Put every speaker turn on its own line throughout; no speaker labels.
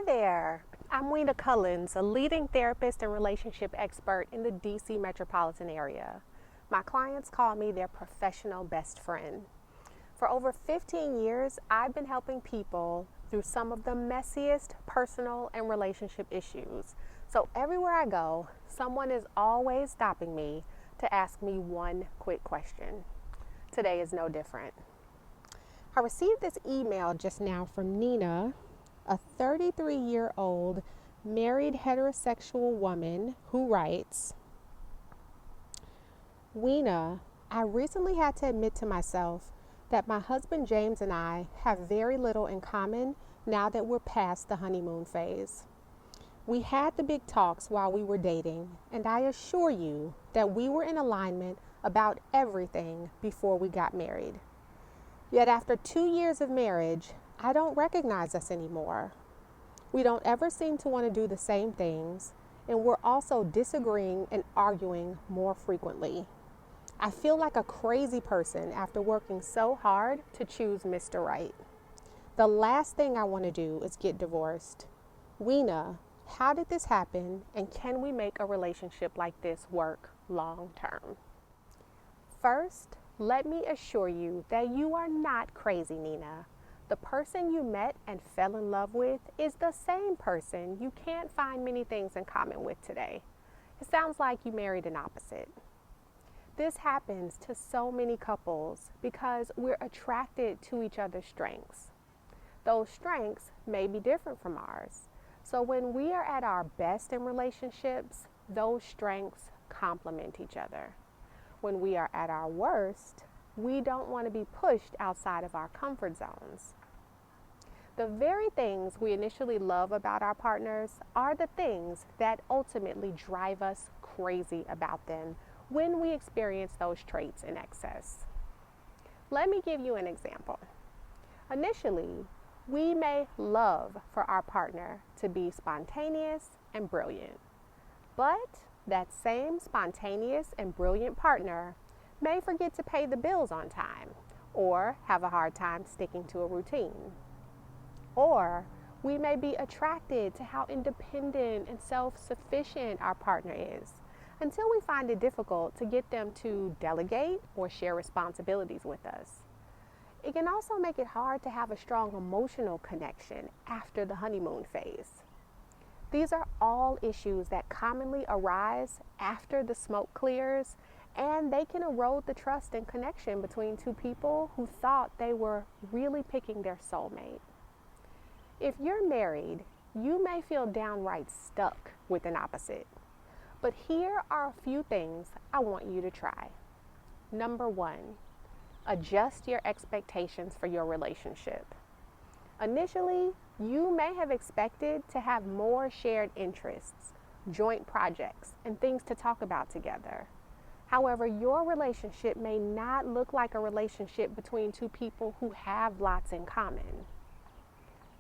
Hi there. I'm Weena Cullins, a leading therapist and relationship expert in the DC metropolitan area. My clients call me their professional best friend. For over 15 years, I've been helping people through some of the messiest personal and relationship issues. So everywhere I go, someone is always stopping me to ask me one quick question. Today is no different. I received this email just now from Nina, a 33-year-old married heterosexual woman who writes, Weena, I recently had to admit to myself that my husband James and I have very little in common now that we're past the honeymoon phase. We had the big talks while we were dating, and I assure you that we were in alignment about everything before we got married. Yet after 2 years of marriage, I don't recognize us anymore. We don't ever seem to want to do the same things, and we're also disagreeing and arguing more frequently. I feel like a crazy person after working so hard to choose Mr. Right. The last thing I want to do is get divorced. Weena, how did this happen, and can we make a relationship like this work long term? First, let me assure you that you are not crazy, Nina. The person you met and fell in love with is the same person you can't find many things in common with today. It sounds like you married an opposite. This happens to so many couples because we're attracted to each other's strengths. Those strengths may be different from ours. So when we are at our best in relationships, those strengths complement each other. When we are at our worst, we don't want to be pushed outside of our comfort zones. The very things we initially love about our partners are the things that ultimately drive us crazy about them when we experience those traits in excess. Let me give you an example. Initially, we may love for our partner to be spontaneous and brilliant, but that same spontaneous and brilliant partner may forget to pay the bills on time or have a hard time sticking to a routine. Or we may be attracted to how independent and self-sufficient our partner is until we find it difficult to get them to delegate or share responsibilities with us. It can also make it hard to have a strong emotional connection after the honeymoon phase. These are all issues that commonly arise after the smoke clears, and they can erode the trust and connection between two people who thought they were really picking their soulmate. If you're married, you may feel downright stuck with an opposite. But here are a few things I want you to try. Number 1, adjust your expectations for your relationship. Initially, you may have expected to have more shared interests, joint projects, and things to talk about together. However, your relationship may not look like a relationship between two people who have lots in common.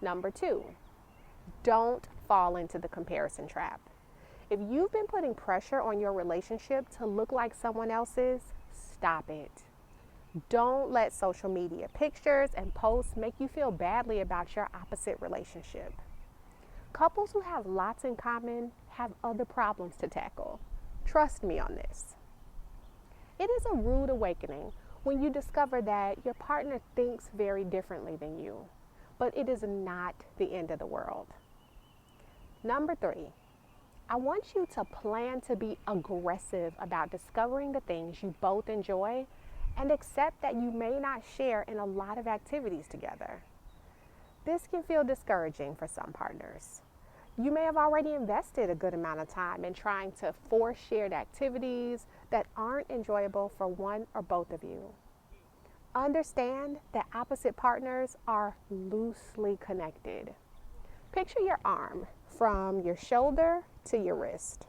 Number 2, don't fall into the comparison trap. If you've been putting pressure on your relationship to look like someone else's, stop it. Don't let social media pictures and posts make you feel badly about your opposite relationship. Couples who have lots in common have other problems to tackle. Trust me on this. It is a rude awakening when you discover that your partner thinks very differently than you, but it is not the end of the world. Number 3, I want you to plan to be aggressive about discovering the things you both enjoy and accept that you may not share in a lot of activities together. This can feel discouraging for some partners. You may have already invested a good amount of time in trying to force shared activities that aren't enjoyable for one or both of you. Understand that opposite partners are loosely connected. Picture your arm from your shoulder to your wrist.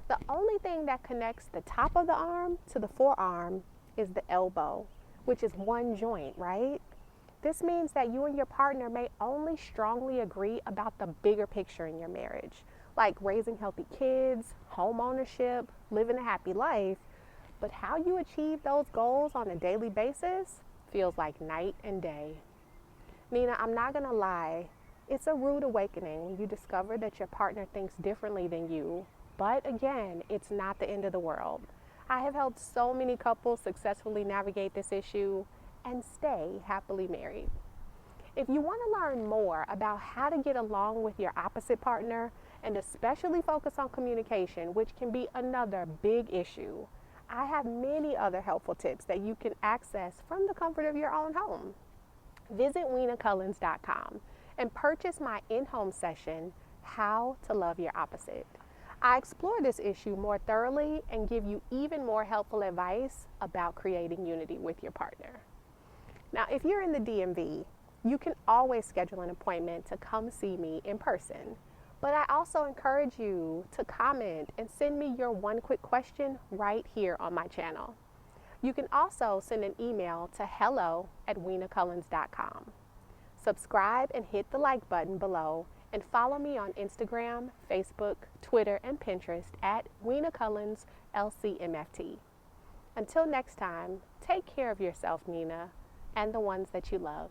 The only thing that connects the top of the arm to the forearm is the elbow, which is one joint, right? This means that you and your partner may only strongly agree about the bigger picture in your marriage, like raising healthy kids, home ownership, living a happy life, but how you achieve those goals on a daily basis feels like night and day. Nina, I'm not gonna lie, It's a rude awakening when you discover that your partner thinks differently than you, but again, it's not the end of the world. I have helped so many couples successfully navigate this issue and stay happily married. If you want to learn more about how to get along with your opposite partner and especially focus on communication, which can be another big issue, I have many other helpful tips that you can access from the comfort of your own home. Visit WeenaCullins.com and purchase my in-home session, How to Love Your Opposite. I explore this issue more thoroughly and give you even more helpful advice about creating unity with your partner. Now, if you're in the DMV, you can always schedule an appointment to come see me in person. But I also encourage you to comment and send me your one quick question right here on my channel. You can also send an email to hello@WeenaCullins.com. Subscribe and hit the like button below and follow me on Instagram, Facebook, Twitter, and Pinterest at Weena Cullins LCMFT. Until next time, take care of yourself, Nina, and the ones that you love.